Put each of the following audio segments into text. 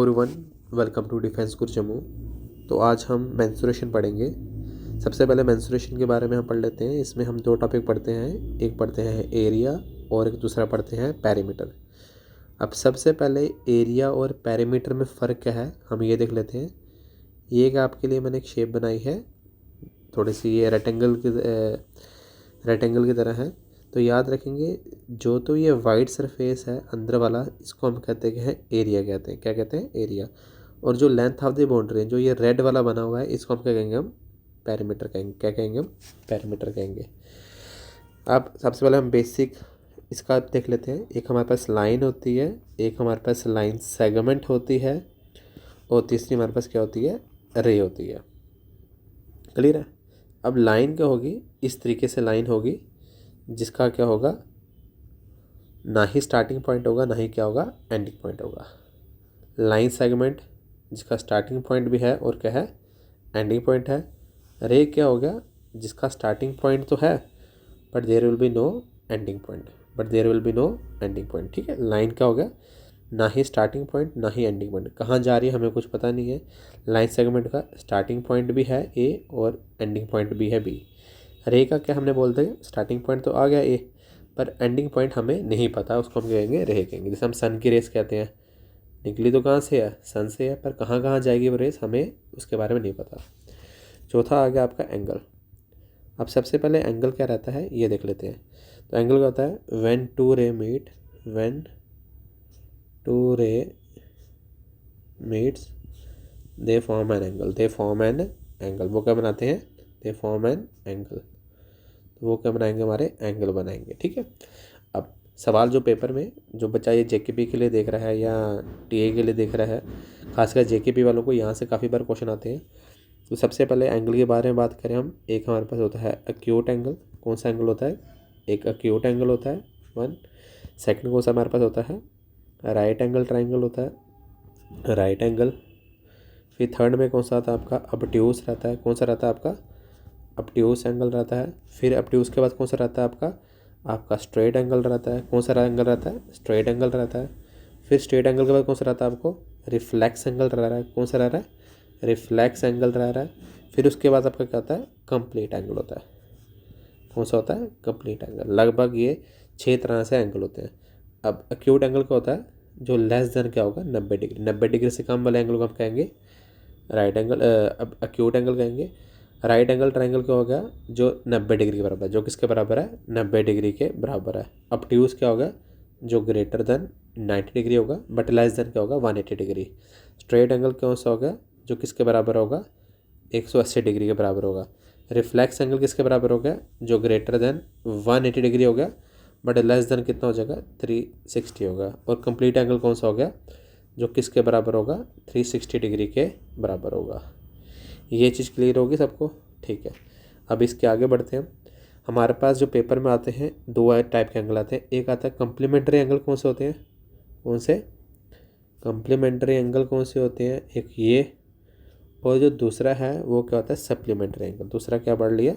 Everyone, welcome to defence core Jammu. तो आज हम मेंसुरेशन पढ़ेंगे। सबसे पहले मेंसुरेशन के बारे में हम पढ़ लेते हैं। इसमें हम दो टॉपिक पढ़ते हैं, एक पढ़ते हैं एरिया और एक दूसरा पढ़ते हैं पैरीमीटर। अब सबसे पहले एरिया और पैरीमीटर में फ़र्क क्या है हम ये देख लेते हैं। ये एक आपके लिए मैंने एक शेप बनाई है, थोड़ी सी ये रेक्टेंगल की तरह है। तो याद रखेंगे, जो तो ये वाइट सरफेस है अंदर वाला, इसको हम कहते हैं एरिया, कहते हैं क्या कहते हैं, एरिया। और जो लेंथ ऑफ द बाउंड्री, जो ये रेड वाला बना हुआ है, इसको हम क्या कहेंगे, हम पैरीमीटर कहेंगे। क्या कहेंगे, हम पैरीमीटर कहेंगे। अब सबसे पहले हम बेसिक इसका देख लेते हैं। एक हमारे पास लाइन होती है, एक हमारे पास लाइन सेगमेंट होती है, और तीसरी हमारे पास क्या होती है, रे होती है। क्लियर है। अब लाइन क्या होगी, इस तरीके से लाइन होगी जिसका क्या होगा, ना ही स्टार्टिंग पॉइंट होगा, ना ही क्या होगा, एंडिंग पॉइंट होगा। लाइन सेगमेंट जिसका स्टार्टिंग पॉइंट भी है और क्या है, एंडिंग पॉइंट है। रे क्या हो गया, जिसका स्टार्टिंग पॉइंट तो है but there will be no ending point, ठीक है। लाइन क्या हो गया, ना ही स्टार्टिंग पॉइंट ना ही एंडिंग पॉइंट, कहाँ जा रही है हमें कुछ पता नहीं है। लाइन सेगमेंट का स्टार्टिंग पॉइंट भी है ए और एंडिंग पॉइंट भी है बी। रे का क्या हमने बोलते हैं, स्टार्टिंग पॉइंट तो आ गया ए, पर एंडिंग पॉइंट हमें नहीं पता, उसको हम कहेंगे रे कहेंगे। जैसे हम सन की रेस कहते हैं, निकली तो कहाँ से है, सन से है, पर कहाँ कहाँ जाएगी वो रेस हमें उसके बारे में नहीं पता। चौथा आ गया आपका एंगल। अब सबसे पहले एंगल क्या रहता है ये देख लेते हैं। तो एंगल क्या होता है, व्हेन टू रे meets they form an angle, वो क्या बनाते हैं, दे फॉर्म एन एंगल। वो क्या बनाएंगे, हमारे एंगल बनाएंगे, ठीक है। अब सवाल जो पेपर में जो बच्चा ये जेकेपी के लिए देख रहा है या टीए के लिए देख रहा है, खासकर जेकेपी वालों को यहाँ से काफ़ी बार क्वेश्चन आते हैं। तो सबसे पहले एंगल के बारे में बात करें हम, एक हमारे पास होता है एक्यूट एंगल। कौन सा एंगल होता है, एक एक्यूट एंगल होता है, वन। सेकंड कौन सा हमारे पास होता है, राइट एंगल ट्राइंगल होता है, राइट एंगल। फिर थर्ड में कौन सा आता है आपका, ऑब्ट्यूस रहता है। कौन सा रहता है आपका, ऑब्ट्यूस एंगल रहता है। फिर ऑब्ट्यूस के बाद कौन सा रहता है आपका स्ट्रेट एंगल रहता है। कौन सा एंगल रहता है, स्ट्रेट एंगल रहता है। फिर स्ट्रेट एंगल के बाद कौन सा रहता है आपको, रिफ्लेक्स एंगल रह रहा है। कौन सा रह रहा है, रिफ्लेक्स एंगल रह रहा है। फिर उसके बाद आपका क्या होता है, कंप्लीट एंगल होता है। कौन सा होता है, कंप्लीट एंगल। लगभग ये 6 तरह से एंगल होते हैं। अब एक्यूट एंगल क्या होता है, जो लेस देन क्या होगा, 90 डिग्री। 90 डिग्री से कम वाले एंगल को हम कहेंगे राइट एंगल, अब एक्यूट एंगल कहेंगे। राइट एंगल ट्राइंगल क्या हो गया, जो 90 डिग्री के बराबर है, जो किसके बराबर है, 90 डिग्री के बराबर है। ऑब्ट्यूस क्या होगा, जो ग्रेटर देन 90 डिग्री होगा बट लेस देन क्या होगा, 180 डिग्री। स्ट्रेट एंगल कौन सा होगा, जो किसके बराबर होगा, 180 डिग्री के बराबर होगा। रिफ्लेक्स एंगल किसके बराबर हो गया, जो ग्रेटर देन 180 डिग्री हो गया बट लेस देन कितना हो जाएगा, 360 होगा। और कंप्लीट एंगल कौन सा हो गया, जो किसके बराबर होगा, 360 डिग्री के बराबर होगा। ये चीज़ क्लियर होगी सबको, ठीक है। अब इसके आगे बढ़ते हैं। हमारे पास जो पेपर में आते हैं दो टाइप के एंगल आते हैं। एक आता है कम्प्लीमेंट्री एंगल। कौन से होते हैं, कौन से कम्प्लीमेंट्री एंगल कौन से होते हैं, एक ये, और जो दूसरा है वो क्या होता है, सप्लीमेंट्री एंगल। दूसरा क्या पढ़ लिया,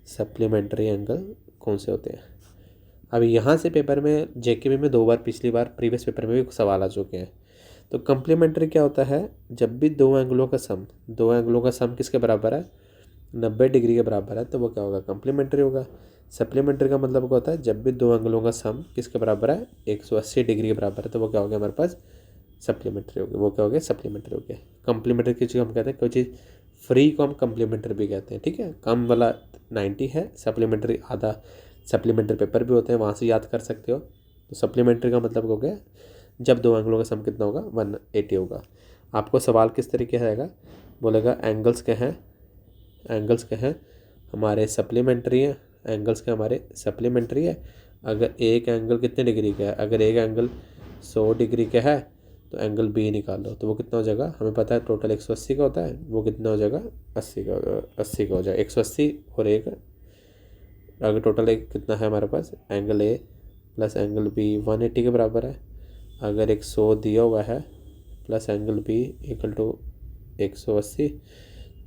सप्लीमेंट्री एंगल कौन से होते हैं। अब यहाँ से पेपर में जेकेबी में 2 बार, पिछली बार प्रीवियस पेपर में भी सवाल आ चुके हैं। तो कम्प्लीमेंट्री क्या होता है, जब भी दो एंगलों का सम किसके बराबर है, 90 डिग्री के बराबर है, तो वो क्या होगा, कम्प्लीमेंट्री होगा। सप्लीमेंट्री का मतलब क्या होता है, जब भी दो एंगलों का सम किसके बराबर है, 180 डिग्री के बराबर है, तो वो क्या हो गया हमारे पास, सप्लीमेंट्री हो गया। वो क्या हो गया, सप्लीमेंट्री हो गया। कम्प्लीमेंट्री की चीज़ हम कहते हैं, कोई चीज़ फ्री को हम कम्प्लीमेंट्री भी कहते हैं, ठीक है। कम वाला 90 है, सप्लीमेंट्री आधा। सप्लीमेंट्री पेपर भी होते हैं, वहाँ से याद कर सकते हो। तो सप्लीमेंट्री का मतलब हो गया, जब दो एंगलों का सम कितना होगा, 180 होगा। आपको सवाल किस तरीके से आएगा, बोलेगा एंगल्स क्या हैं, हमारे सप्लीमेंट्री है। एंगल्स क्या हमारे सप्लीमेंट्री है। अगर एक एंगल कितने डिग्री का है, अगर एक एंगल 100 डिग्री का है तो एंगल बी निकालो, तो वो कितना हो जाएगा, हमें पता है टोटल 180 का होता है, वो कितना हो जाएगा, 80 का हो जाएगा। 180 और एक, अगर टोटल एक कितना है हमारे पास, angle A plus angle B 180 के बराबर है। अगर 100 दिया हुआ है plus angle B equal to 180,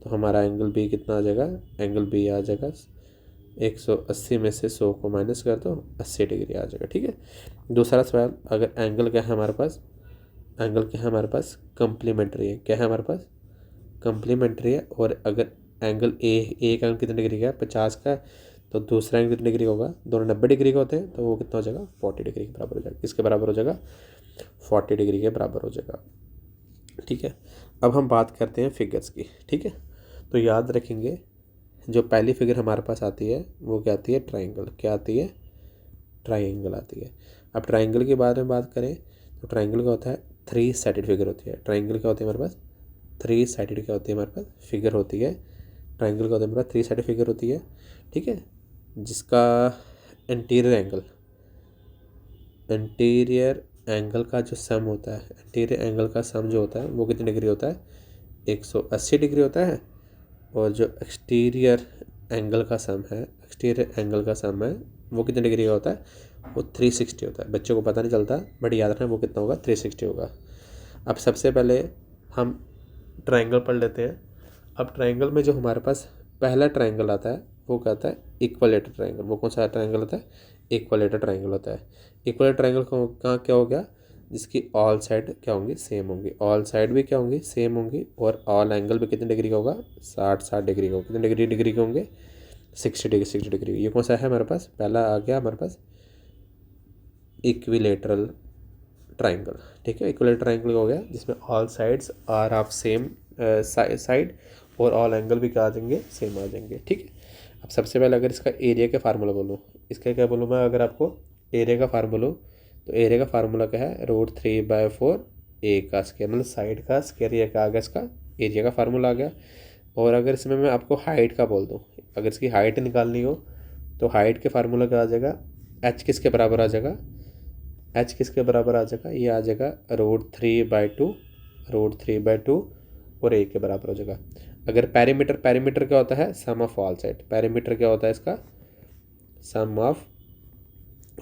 तो हमारा एंगल बी कितना आ जाएगा, एंगल बी आ जाएगा 180 में से 100 को माइनस कर दो, 80 डिग्री आ जाएगा, ठीक है। दूसरा सवाल, अगर एंगल क्या है हमारे पास, एंगल क्या है हमारे पास, कम्प्लीमेंट्री है। क्या है हमारे पास, कम्प्लीमेंट्री है। और अगर एंगल एक एंगल कितने डिग्री का है, 50 का है, तो दूसरा एंगल कितने डिग्री का होगा, दोनों 90 डिग्री का होते हैं, तो वो कितना हो जाएगा, 40 डिग्री के बराबर हो जाएगा। किसके बराबर हो जाएगा, 40 डिग्री के बराबर हो जाएगा। ठीक है, अब हम बात करते हैं फिगर्स की। ठीक है, तो याद रखेंगे जो पहली फिगर हमारे पास आती है वो क्या आती है, ट्राइंगल। क्या आती है, ट्राइंगल आती है। अब ट्राइंगल के बारे में बात करें तो ट्राइंगल का होता है 3 साइडेड फिगर होती है। ट्राइंगल क्या होती है हमारे पास, 3 साइडेड क्या होती है हमारे पास, फिगर होती है। ट्राइंगल का होता है हमारे पास 3 साइडेड फिगर होती है। ठीक है, जिसका इंटीरियर एंगल का जो सम होता है, इंटीरियर एंगल का सम जो होता है वो कितने डिग्री होता है, 180 डिग्री होता है। और जो एक्सटीरियर एंगल का सम है, वो कितने डिग्री का होता है, वो 360 होता है। बच्चों को पता नहीं चलता, बट याद रखना वो कितना होगा, 360 होगा। अब सबसे पहले हम ट्राइंगल पढ़ लेते हैं। अब ट्राइंगल में जो हमारे पास पहला ट्राइंगल आता है वो क्या आता है, इक्वलेटर ट्राइंगल। वो कौन सा ट्राइंगल होता है, इक्वलेटर ट्राइंगल होता है। इक्वलेटर ट्राइंगल कहाँ क्या हो गया, जिसकी ऑल साइड क्या होंगी, सेम होंगी। ऑल साइड भी क्या होंगी, सेम होंगी। और ऑल एंगल भी कितने डिग्री का होगा, 60 डिग्री का होगा। कितने डिग्री के होंगे, 60 डिग्री। ये कौन सा है हमारे पास, पहला आ गया हमारे पास इक्विलेटरल ट्राइंगल। ठीक है, इक्विलेटरल ट्राइंगल हो गया जिसमें all sides are of same side और ऑल एंगल भी क्या आ जाएंगे, सेम आ जाएंगे। ठीक है, अब सबसे पहले अगर इसका एरिया का फार्मूला बोलूँ, इसका क्या बोलूँ मैं, अगर आपको एरिया का फार्मूला, तो एरिया का फार्मूला क्या है, √3/4 ए का स्क्वायर, मतलब साइड का स्क्वायर ये क्या आ गया, इसका एरिया का फार्मूला आ गया। और अगर इसमें मैं आपको हाइट का बोल दूँ, अगर इसकी हाइट निकालनी हो तो हाइट के फार्मूला क्या आ जाएगा, एच किसके बराबर आ जाएगा, एच किसके बराबर आ जाएगा, ये आ जाएगा √3/2 और ए के बराबर हो जाएगा। अगर पैरीमीटर क्या होता है, sum of all side. Perimeter क्या होता है इसका, sum of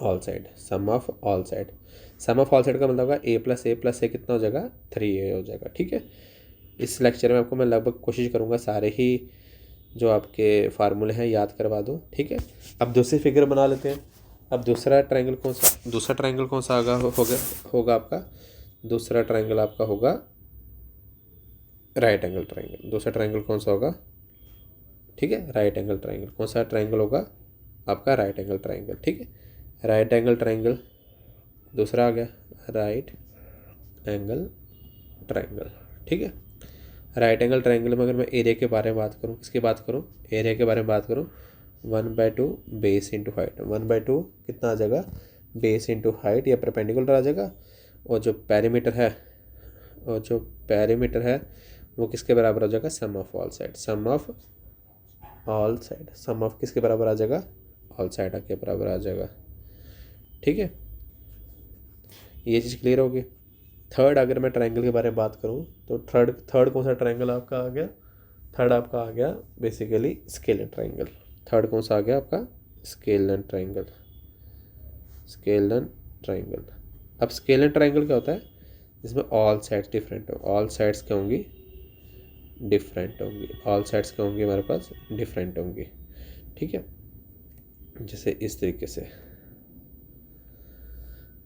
all side. Sum of all side का मतलब होगा a+a+a कितना हो जाएगा, 3a हो जाएगा। ठीक है, इस लेक्चर में आपको मैं लगभग कोशिश करूँगा सारे ही जो आपके फार्मूले हैं याद करवा दूँ। ठीक है, अब दूसरी फिगर बना लेते हैं। अब दूसरा ट्रायंगल कौन सा होगा आपका, दूसरा ट्रायंगल आपका होगा राइट एंगल ट्रायंगल। दूसरा ट्रायंगल कौन सा होगा, ठीक है, राइट एंगल ट्रायंगल। कौन सा ट्रायंगल होगा आपका, राइट एंगल ट्रायंगल। ठीक है, राइट एंगल ट्रायंगल दूसरा आ गया, राइट एंगल ट्रायंगल। ठीक है, राइट एंगल ट्रायंगल में अगर मैं एरिया के बारे में बात करूँ, किसकी बात करूँ, एरिया के बारे में बात करूँ, 1/2 बेस इंटू हाइट। 1/2 कितना आ जाएगा, बेस इंटू हाइट, या परपेंडिकुलर आ जाएगा। और जो पैरीमीटर है वो किसके बराबर हो जाएगा, sum of all side. Sum of किसके बराबर आ जाएगा, ऑल साइड के बराबर आ जाएगा। ठीक है, ये चीज़ क्लियर होगी। थर्ड अगर मैं ट्रायंगल के बारे में बात करूँ तो थर्ड कौन सा ट्रायंगल आपका आ गया, थर्ड आपका आ गया बेसिकली स्केलर ट्रायंगल। थर्ड कौन सा आ गया आपका, स्केलर ट्रायंगल। अब स्केलर ट्रायंगल क्या होता है, जिसमें ऑल साइड्स डिफरेंट हो। ऑल साइड्स क्या होंगी, डिफरेंट होंगी। ऑल साइड्स क्या होंगी हमारे पास, डिफरेंट होंगी। ठीक है, जैसे इस तरीके से।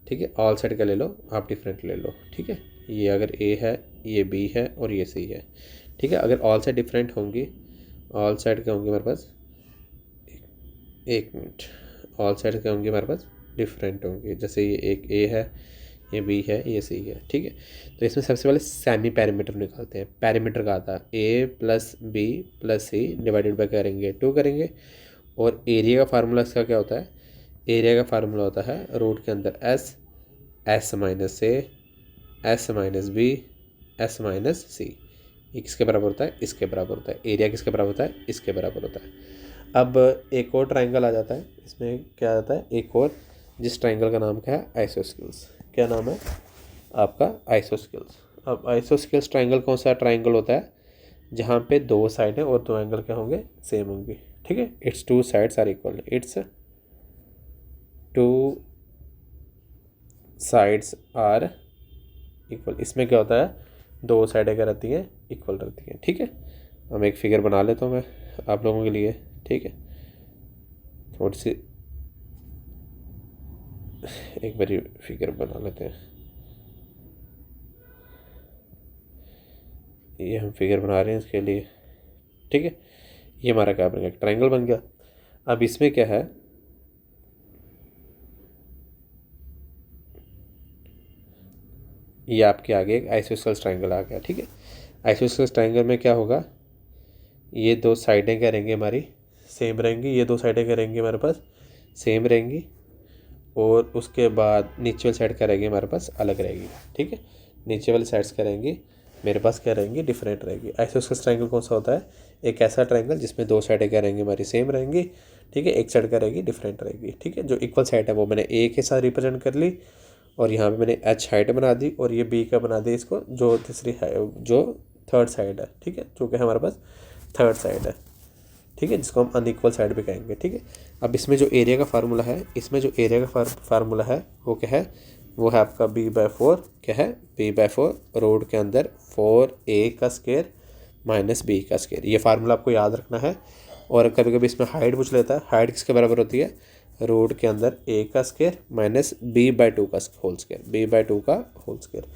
ठीक है, ऑल साइड का ले लो आप, डिफरेंट ले लो। ठीक है, ये अगर ए है, ये बी है और ये सी है। ठीक है, अगर ऑल साइड डिफरेंट होंगी, ऑल साइड क्या होंगी हमारे पास, एक मिनट, ऑल साइड क्या होंगी हमारे पास, डिफरेंट होंगी। जैसे ये एक ए है, ये बी है, ये सी है। ठीक है, तो इसमें सबसे पहले सेमी पैरामीटर निकालते हैं। पैरामीटर का आता है a+b+c डिवाइडेड बाय करेंगे 2 करेंगे। और एरिया का फार्मूला इसका क्या होता है, एरिया का फार्मूला होता है रूट के अंदर s -a s-b s-c। ये किसके बराबर होता है, इसके बराबर होता है। एरिया किसके बराबर होता है, इसके बराबर होता है। अब एक और ट्रायंगल आ जाता है, इसमें क्या आता है, एक और, जिस ट्रायंगल का नाम क्या है, आइसोस्केल्स। क्या नाम है आपका, आइसोस्केल्स। अब आइसोस्केल्स ट्रायंगल कौन सा ट्रायंगल होता है, जहाँ पे 2 साइड हैं और 2 एंगल क्या होंगे, सेम होंगे। ठीक है, it's 2 sides are equal, it's 2 sides are equal. इसमें क्या होता है, 2 साइडें क्या रहती हैं, इक्वल रहती हैं। ठीक है, हम एक फिगर बना लेता हूँ मैं आप लोगों के लिए। ठीक है, थोड़ी सी एक बारी फिगर बना लेते हैं। ये हम फिगर बना रहे हैं इसके लिए, ठीक है। ये हमारा क्या बन गया, ट्रायंगल बन गया। अब इसमें क्या है, ये आपके आगे एक आइसोसेलेस ट्रायंगल आ गया, ठीक है। आइसोसेलेस ट्रायंगल में क्या होगा, ये दो साइडें क्या रहेंगी हमारी सेम रहेंगी, ये दो साइडें क्या रहेंगी हमारे पास सेम रहेंगी, और उसके बाद नीचे वाली साइड क्या रहेगी हमारे पास अलग रहेगी, ठीक है। नीचे वाली साइड्स क्या रहेंगी मेरे पास क्या रहेंगी डिफरेंट रहेगी। आइसोसेलेस ट्रायंगल कौन सा होता है, एक ऐसा ट्रायंगल जिसमें दो साइडें क्या रहेंगी हमारी सेम रहेंगी, ठीक है। एक साइड क्या रहेगी डिफरेंट रहेगी, ठीक है। जो इक्वल साइड है वो मैंने ए के साथ रिप्रेजेंट कर ली, और यहाँ पे मैंने एच हाइट बना दी, और ये बी का बना दी इसको, जो तीसरी जो थर्ड साइड है, ठीक है, जो कि हमारे पास थर्ड साइड है, ठीक है, जिसको हम अनइक्वल साइड भी कहेंगे, ठीक है। अब इसमें जो एरिया का फार्मूला है, इसमें जो एरिया का फार्मूला है वो क्या है, वो है आपका b/4, क्या है b/4 रोड के अंदर 4a का स्क्वायर माइनस b का स्क्वायर। ये फार्मूला आपको याद रखना है। और कभी कभी इसमें हाइट पूछ लेता है, हाइट किसके बराबर होती है, रोड के अंदर a का स्क्वायर माइनस b/2 का होल स्क्वायर, b/2 का होल स्क्वायर।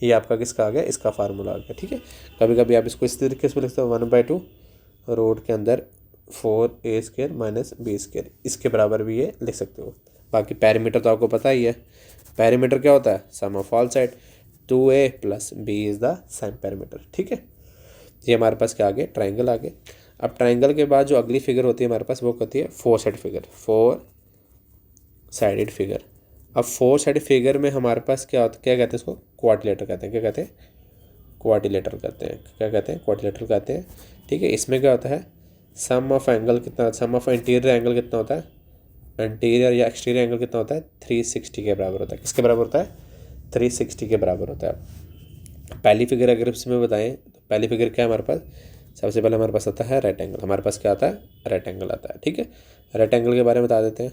ये आपका किसका आ गया, इसका फार्मूला आ गया, ठीक है। कभी कभी आप इसको इस तरीके से लिखते हो 1/2 रोड के अंदर 4a square minus b square, इसके बराबर भी ये लिख सकते हो। बाकी पैरामीटर तो आपको पता ही है, पैरामीटर क्या होता है, sum of all side, 2a plus b is the same parameter, ठीक है। ये हमारे पास क्या आ गया, ट्रायंगल आ गए। अब ट्रायंगल के बाद जो अगली फिगर होती है हमारे पास वो होती है 4 साइड फिगर, 4 साइडेड फिगर। अब 4 साइड फिगर में हमारे पास क्या होता है, क्या कहते हैं इसको, क्वाड्रिलेटरल कहते हैं, क्या कहते हैं, क्वाड्रिलेटरल कहते हैं, क्या कहते हैं, क्वाड्रिलेटरल कहते हैं, ठीक है। इसमें क्या होता है, सम ऑफ एंगल कितना, सम ऑफ इंटीरियर एंगल कितना होता है, इंटीरियर या एक्सटीरियर एंगल कितना होता है, 360 के बराबर होता है। किसके बराबर होता है, 360 के बराबर होता है। पहली फिगर अगर इसमें बताएं तो पहली फिगर क्या है हमारे पास, सबसे पहले हमारे पास आता है राइट एंगल, हमारे पास क्या आता है, राइट एंगल आता है, ठीक है। राइट एंगल के बारे में बता देते हैं,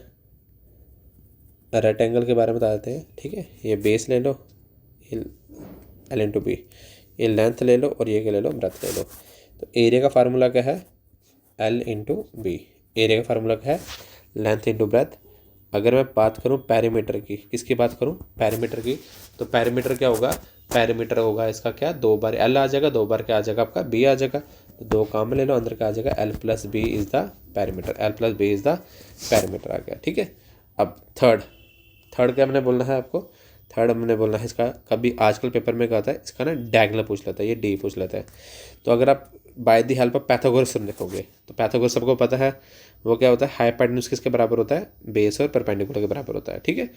राइट एंगल के बारे में बता देते हैं, ठीक है। ये बेस ले लो, एल इंटू बी, ये लेंथ ले लो, और ये क्या ले लो, ब्रेथ ले लो। तो एरिया का फार्मूला क्या है, एल इंटू बी। एरिया का फार्मूला क्या है, लेंथ इंटू ब्रेथ। अगर मैं बात करूं पैरामीटर की, किसकी बात करूं, पैरामीटर की, तो पैरामीटर क्या होगा, पैरामीटर होगा इसका क्या, 2 बार एल आ जाएगा, 2 बार क्या आ जाएगा आपका बी आ जाएगा, तो 2 काम ले लो, अंदर का आ जाएगा L plus B is the parameter, L plus B is the parameter आ गया, ठीक है। अब थर्ड क्या मैंने बोलना है आपको, थर्ड हमने बोलना है इसका, कभी आजकल पेपर में क्या होता है इसका ना डायगोनल पूछ लेता है, ये डी पूछ लेता है। तो अगर आप by the help of Pythagoras लिखोगे, तो पैथागोरस सबको पता है वो क्या होता है, हाइपोटेन्यूज किसके बराबर होता है, बेस और परपेंडिकुलर के बराबर होता है, ठीक है।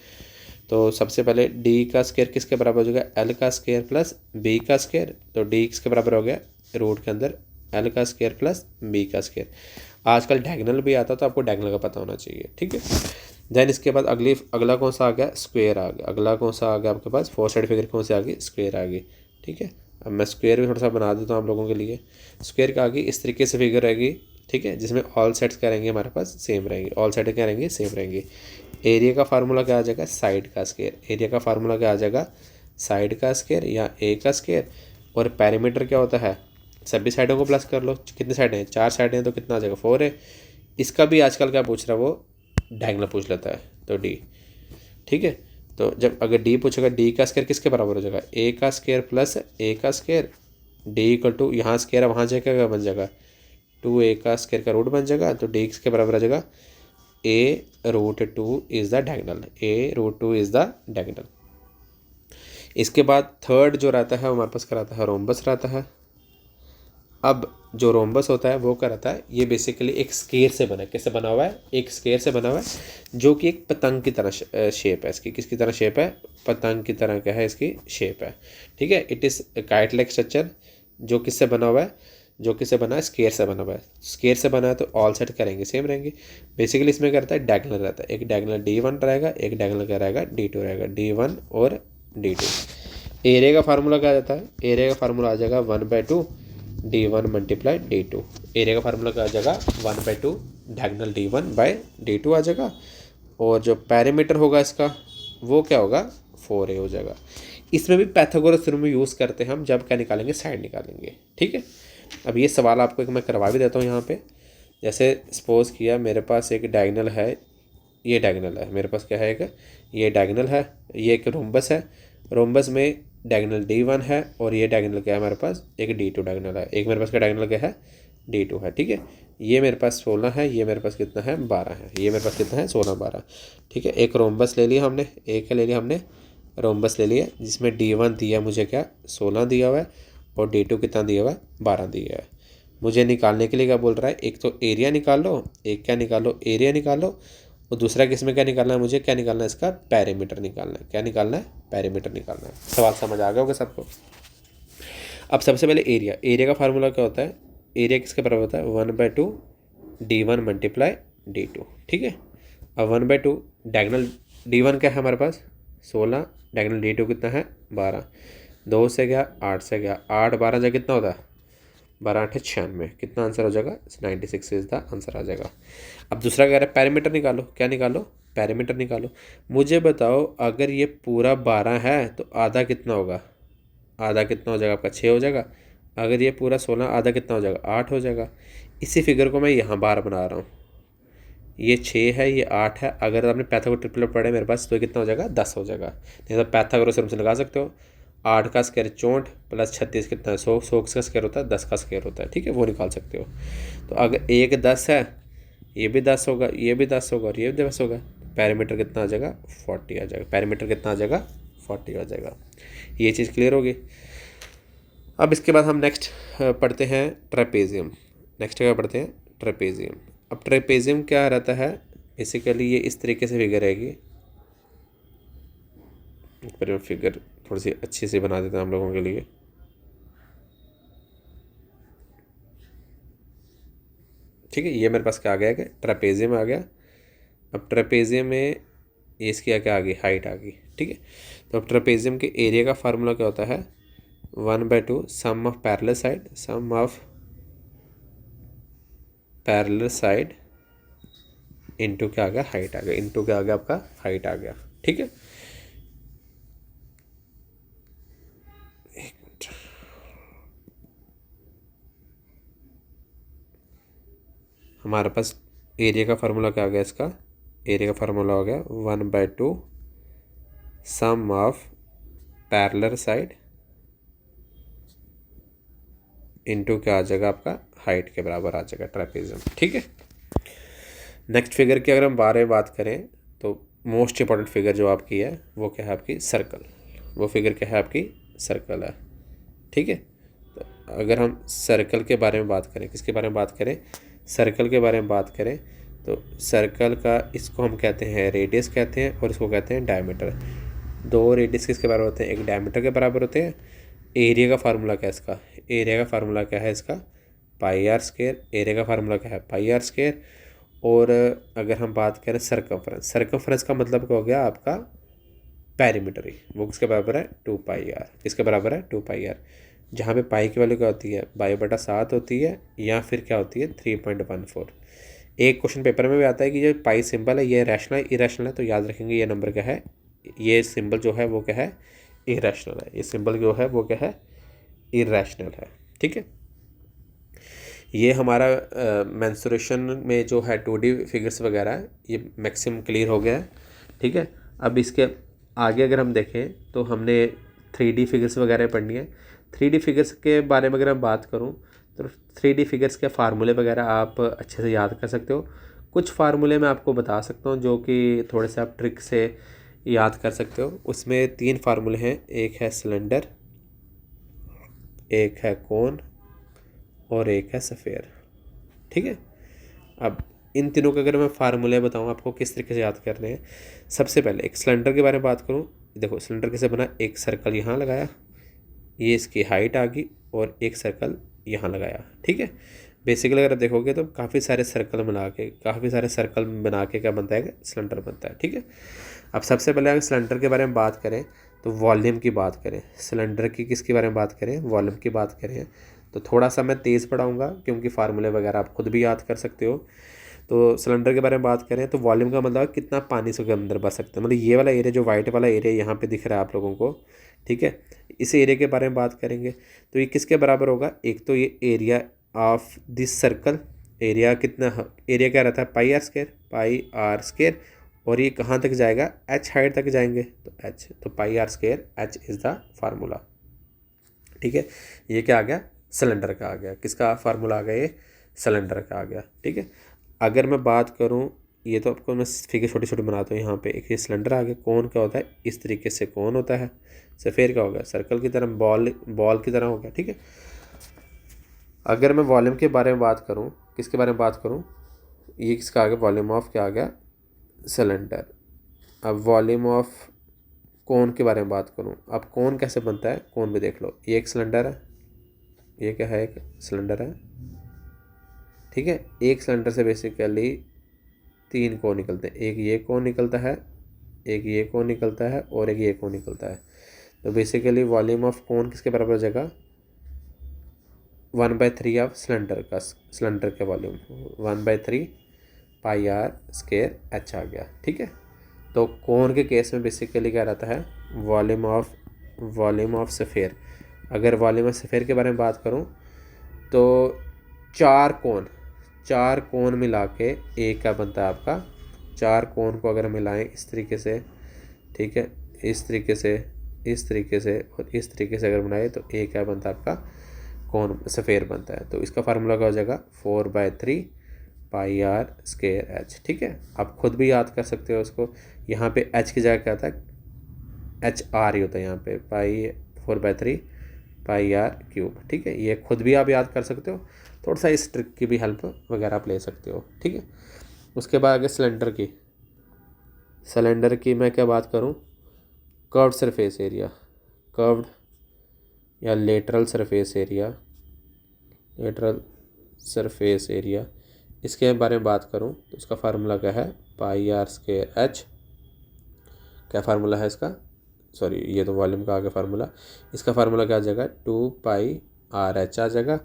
तो सबसे पहले डी का स्क्वायर किसके बराबर हो जाएगा, एल का स्क्वायर प्लस बी का स्क्वायर। तो डी किसके बराबर हो गया, रूट के अंदर एल का स्क्वायर प्लस बी का स्क्वायर। आजकल डायगोनल भी आता तो आपको डायगोनल का पता होना चाहिए, ठीक है। देन इसके बाद अगला कौन सा आ गया, स्क्वायर आ गया। अगला कौन सा आ गया आपके पास, 4 साइड फिगर कौन सी आ गई, स्क्वायर आ गई, ठीक है। अब मैं स्क्वायर भी थोड़ा सा बना देता हूँ आप लोगों के लिए। स्क्वायर का आगे इस तरीके से फिगर रहेगी, ठीक है, जिसमें ऑल साइड्स क्या रहेंगे हमारे पास सेम रहेंगे, ऑल साइड क्या रहेंगे सेम रहेंगे। एरिया का फार्मूला क्या आ जाएगा, साइड का स्क्वायर। एरिया का फार्मूला क्या आ जाएगा, साइड का स्क्वायर या ए का स्क्वायर। और पैरामीटर क्या होता है, सभी साइडों को प्लस कर लो, कितनी साइडें हैं, 4 साइडें हैं, तो कितना आ जाएगा 4 है। इसका भी आजकल क्या पूछ रहा है वो डायगोनल पूछ लेता है, तो डी, ठीक है। तो जब अगर डी पूछेगा, डी का स्क्वायर किसके बराबर हो जाएगा, ए का स्क्वायर प्लस ए का स्क्वायर, डी इक्वल टू यहाँ स्क्वायर वहाँ जाएगा बन जाएगा 2a का स्क्वायर का रूट बन जाएगा, तो डी किसके बराबर आ जाएगा, a root 2 is the diagonal, a root 2 is the diagonal. इसके बाद थर्ड जो रहता है वो हमारे पास क्या रहता है, रोम्बस रहता है। अब जो रोम्बस होता है वो क्या रहता है, ये बेसिकली एक स्क्वायर से बना है, कैसे बना हुआ है, एक स्क्वायर से बना हुआ है, जो कि एक पतंग की तरह शेप है इसकी, किसकी तरह शेप है, पतंग की तरह क्या है इसकी शेप है, ठीक है। It is kite like structure, जो किससे बना हुआ है, जो किससे बना है, स्क्वायर से बना हुआ है। स्क्वायर से बना है तो ऑल साइड करेंगे सेम रहेंगे। बेसिकली इसमें क्या रहता है, डायगोनल रहता है, एक डायगोनल D1 रहेगा, एक डायगोनल क्या रहेगा, D2 रहेगा, D1 और D2। एरिया का फार्मूला क्या आता है, एरिया का फार्मूला आ जाएगा 1/2 D1 मल्टीप्लाई D2। एरिया का फार्मूला क्या आ जाएगा 1/2 डायगोनल D1 बाय D2 आ जाएगा। और जो पैरामीटर होगा इसका वो क्या होगा, 4a हो जाएगा। इसमें भी पैथागोरस थ्योरम यूज़ करते हैं हम, जब क्या निकालेंगे, साइड निकालेंगे, ठीक है। अब ये सवाल आपको एक मैं करवा भी देता हूँ यहाँ पे। जैसे सपोज किया मेरे पास एक डायगोनल है, ये डायगोनल है मेरे पास, क्या है एक, ये डायगोनल है, ये एक रोम्बस है, रोम्बस में डायगोनल D1 है और ये डायगोनल क्या है हमारे पास, एक D2 डायगोनल है, एक मेरे पास का डायगोनल क्या है, D2 है। ठीक है, ये मेरे पास 16 है, ये मेरे पास कितना है 12 है, ये मेरे पास कितना है 16 12। ठीक है, एक रोम्बस ले लिया हमने, एक ले लिया हमने रोम्बस ले लिया जिसमें D1 दिया मुझे क्या 16 दिया हुआ है और D2 कितना दिया हुआ है 12 दिया है। मुझे निकालने के लिए क्या बोल रहा है, एक तो एरिया निकाल लो, एक क्या निकाल लो एरिया निकाल लो, और दूसरा किस में क्या निकालना है, मुझे क्या निकालना है, इसका पैरामीटर निकालना है। क्या निकालना है, पैरामीटर निकालना है। सवाल समझ आ गया होगा सबको। अब सबसे पहले एरिया, एरिया का फार्मूला क्या होता है, एरिया किसके बराबर होता है 1/2 D1 मल्टीप्लाई D2। ठीक है, अब 1/2 डायगोनल D1 क्या है हमारे पास 16, डायगोनल D2 कितना है 12, 2 से गया 8 से गया, 8 12 जा कितना होता है 12 8 96, कितना आंसर हो जाएगा 96 इज द आंसर आ जाएगा। अब दूसरा कह रहा है पैरामीटर निकालो, क्या निकालो, पैरामीटर निकालो। मुझे बताओ अगर ये पूरा 12 है तो आधा कितना होगा, आधा कितना हो जाएगा आपका 6 हो जाएगा। अगर ये पूरा 16 आधा कितना हो जाएगा 8 हो जाएगा। इसी फिगर को मैं यहाँ बार बना रहा हूँ, ये 6 है ये 8 है। अगर आपने पैथागोरस ट्रिपलेट पढ़े मेरे पास तो कितना हो जाएगा 10 हो जाएगा। नहीं तो पैथागोरस थ्योरम से लगा सकते हो, 8 का स्क्वायर 64 प्लस 36 कितना है 100, 100 का स्क्वायर होता है 10 का स्क्वायर होता है। ठीक है, वो निकाल सकते हो। तो अगर एक 10 है, ये भी 10 होगा, ये भी 10 होगा और ये भी 10 होगा, पैरामीटर कितना आ जाएगा 40 आ जाएगा। पैरामीटर कितना आ जाएगा 40 आ जाएगा। ये चीज़ क्लियर होगी। अब इसके बाद हम नेक्स्ट पढ़ते हैं ट्रेपेजियम। नेक्स्ट क्या पढ़ते हैं ट्रेपेजियम। अब ट्रेपेजियम क्या रहता है, बेसिकली ये इस तरीके से फिगर रहेगी। पर फिगर थोड़ी सी अच्छी से बना देते हैं हम लोगों के लिए। ठीक है, ये मेरे पास क्या आ गया कि ट्रेपेजियम आ गया। अब ट्रेपेजियम में इसकी क्या आ गई, हाइट आ गई। ठीक है, तो अब ट्रेपेजियम के एरिया का फार्मूला क्या होता है 1/2 sum of parallel side, sum of parallel side into क्या आ गया हाइट आ गया, इंटू क्या आ गया आपका हाइट आ गया। ठीक है, एक मिनट, हमारे पास एरिया का फार्मूला क्या आ गया, इसका एरिया का फार्मूला हो गया 1/2 sum of parallel side into क्या आ जाएगा आपका हाइट के बराबर आ जाएगा ट्रेपेजियम। ठीक है, नेक्स्ट फिगर की अगर हम बारे में बात करें तो मोस्ट इंपॉर्टेंट फिगर जो आपकी है वो क्या है आपकी सर्कल। वो फिगर क्या है आपकी सर्कल है। ठीक है, तो अगर हम सर्कल के बारे में बात करें, किसके बारे में बात करें, सर्कल के बारे में बात करें तो सर्कल का इसको हम कहते हैं रेडियस कहते हैं और इसको कहते हैं डायमीटर। दो रेडियस किसके बराबर होते हैं, एक डायमीटर के बराबर होते हैं। एरिया का फार्मूला क्या है इसका, एरिया का फार्मूला क्या है इसका πr²। एरिया का फार्मूला क्या है πr²। और अगर हम बात करें सर्कमफ्रेंस, सर्कमफ्रेंस का मतलब क्या हो गया आपका पैरीमीटर, वो किसके बराबर है 2πr। किसके बराबर है 2πr, जहाँ पे पाई की वैल्यू क्या होती है 22/7 होती है या फिर क्या होती है 3.14। एक क्वेश्चन पेपर में भी आता है कि जो पाई सिंबल है ये रैशनल है इरेशनल है, तो याद रखेंगे ये नंबर क्या है, ये सिंबल जो है वो क्या है इरेशनल है, ये सिंबल जो है वो क्या है इरेशनल है। ठीक है, ये हमारा मेंसुरेशन में जो है 2D फिगर्स वगैरह है ये मैक्सिमम क्लियर हो गया है। ठीक है, अब इसके आगे अगर हम देखें तो हमने 3D फिगर्स वगैरह पढ़नी है। 3D फिगर्स के बारे में अगर मैं बात करूं तो 3D फिगर्स के फार्मूले वगैरह आप अच्छे से याद कर सकते हो। कुछ फार्मूले मैं आपको बता सकता हूं जो कि थोड़े से आप ट्रिक से याद कर सकते हो। उसमें 3 फार्मूले हैं, एक है सिलेंडर, एक है कोन और एक है सफ़ेयर। ठीक है, अब इन तीनों के अगर मैं फार्मूले बताऊँ आपको किस तरीके से याद करने हैं। सबसे पहले एक सिलेंडर के बारे में बात करूँ, देखो सिलेंडर कैसे बना, एक सर्कल यहाँ लगाया, ये इसकी हाइट आ गई और एक सर्कल यहाँ लगाया। ठीक है, बेसिकली अगर आप देखोगे तो काफ़ी सारे सर्कल बना के काफ़ी सारे सर्कल बना के क्या बनता है सिलेंडर बनता है। ठीक है, अब सबसे पहले अगर सिलेंडर के बारे में बात करें तो वॉल्यूम की बात करें, सिलेंडर की किसके बारे में बात करें वॉल्यूम की बात करें तो थोड़ा सा मैं तेज़ पढ़ाऊँगा क्योंकि फार्मूले वगैरह आप खुद भी याद कर सकते हो। तो सिलेंडर के बारे में बात करें तो वॉल्यूम का मतलब कितना पानी से अंदर भर सकते हैं, मतलब ये वाला एरिया जो वाइट वाला एरिया यहाँ पे दिख रहा है आप लोगों को। ठीक है, इस एरिया के बारे में बात करेंगे तो ये किसके बराबर होगा, एक तो ये area of this circle, area कितना, एरिया क्या रहता है πr², और ये कहाँ तक जाएगा, h हाइट तक जाएंगे, तो h, तो pi r square h is the formula. ठीक है, ये क्या आ गया, सिलेंडर का आ गया। किसका फार्मूला आ गया, ये सिलेंडर का आ गया। ठीक है, अगर मैं बात करूँ, ये तो आपको मैं फिगर छोटी छोटी बनाता हूँ। यहाँ पे एक ये सिलेंडर आ गया, कौन क्या होता है, इस तरीके से कौन होता है, सफ़ेयर क्या होगा, सर्कल की तरह, बॉल की तरह हो गया। ठीक है, अगर मैं वॉल्यूम के बारे में बात करूँ, किसके बारे में बात करूँ, ये किसका आ गया, वॉल्यूम ऑफ क्या आ गया, सिलेंडर। अब वॉल्यूम ऑफ कोन के बारे में बात करूँ, अब कोन कैसे बनता है, कोन भी देख लो, ये एक सिलेंडर है, ये क्या है, एक सिलेंडर है। ठीक है, एक सिलेंडर से बेसिकली 3 कोन निकलते हैं, एक ये कोन निकलता है, एक ये कोन निकलता है, और एक ये कोन निकलता है। तो बेसिकली वॉल्यूम ऑफ कोन किसके बराबर हो जाएगा, 1/3 ऑफ सिलेंडर का, सिलेंडर के volume 1/3 pi r square h आ गया। ठीक है, तो कोन के केस में बेसिकली क्या रहता है, वॉल्यूम ऑफ सफ़ेयर। अगर वॉल्यूम ऑफ सफ़ेयर के बारे में बात करूं तो 4 कोन मिला के एक का बनता है आपका, 4 कोन को अगर मिलाएं इस तरीके से, ठीक है, इस तरीके से, इस तरीके से और इस तरीके से अगर बनाए तो एक क्या बनता है आपका, कोन सफ़ेयर बनता है। तो इसका फार्मूला क्या हो जाएगा, 4/3 पाई आर स्क्वायर h। ठीक है, आप खुद भी याद कर सकते हो उसको। यहाँ पे h की जगह क्या होता है, एच आर ही होता है यहाँ पे, पाई 4/3 पाई आर क्यूब। ठीक है, ये खुद भी आप याद कर सकते हो, थोड़ा सा इस ट्रिक की भी हेल्प वगैरह आप ले सकते हो। ठीक है, उसके बाद आगे सिलेंडर की मैं क्या बात करूँ, कर्व्ड सरफेस एरिया, कर्व्ड या लेटरल सरफेस एरिया, इसके बारे में बात करूं तो इसका फार्मूला क्या है, पाई आर स्क्वायर h। क्या फार्मूला है इसका, सॉरी ये तो वॉल्यूम का आ गया फार्मूला, इसका फार्मूला क्या आ जाएगा, 2 पाई आर एच आ जाएगा।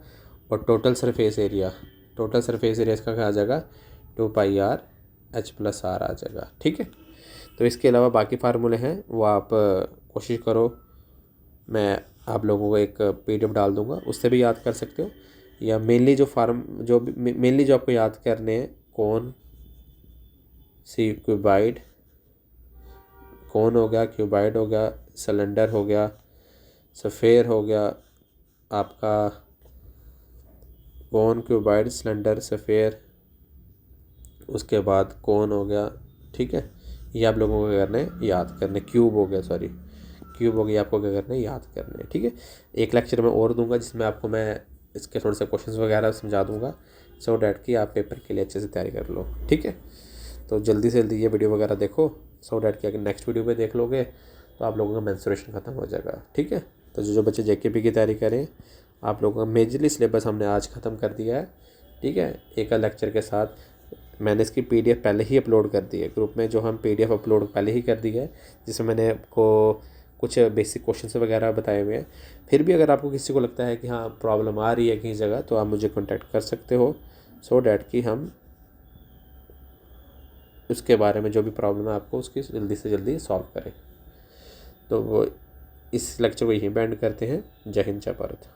और टोटल सरफेस एरिया इसका क्या आ जाएगा, 2 पाई आर एच प्लस आर आ जाएगा। ठीक है, तो इसके अलावा बाकी फार्मूले हैं वो आप कोशिश करो, मैं आप लोगों को एक PDF डाल दूंगा, उससे भी याद कर सकते हो। या मेनली जो आपको याद करने हैं, कौन सी क्यूबाइड, कौन हो गया, क्यूबाइड हो गया, सिलेंडर हो गया, सफ़ेयर हो गया आपका, कौन, क्यूबाइड, सिलेंडर, सफ़ेयर, उसके बाद कौन हो गया। ठीक है, ये आप लोगों को करने याद करने, क्यूब हो गया, आपको क्या करना है, याद करने। ठीक है, एक लेक्चर में और दूंगा जिसमें आपको मैं इसके थोड़े से क्वेश्चंस वगैरह समझा दूंगा, सो डैट कि आप पेपर के लिए अच्छे से तैयारी कर लो। ठीक है, तो जल्दी से जल्दी ये वीडियो वगैरह देखो, सो डैट कि अगर नेक्स्ट वीडियो पे देख लोगे तो आप लोगों का मेंस्ट्रुएशन ख़त्म हो जाएगा। ठीक है, तो जो बच्चे JKP की तैयारी करें, आप लोगों का मेजरली सिलेबस हमने आज ख़त्म कर दिया है। ठीक है, एक लेक्चर के साथ मैंने इसकी PDF पहले ही अपलोड कर दी है ग्रुप में, जो हम PDF अपलोड पहले ही कर दी है, जिसमें मैंने आपको कुछ बेसिक क्वेश्चंस वगैरह बताए हुए हैं। फिर भी अगर आपको किसी को लगता है कि हाँ प्रॉब्लम आ रही है कहीं जगह, तो आप मुझे कांटेक्ट कर सकते हो, सो डैट कि हम उसके बारे में जो भी प्रॉब्लम है आपको उसकी जल्दी से जल्दी सॉल्व करें। तो वो इस लेक्चर को यहीं बैंड करते हैं। जय हिंद, जय भारत।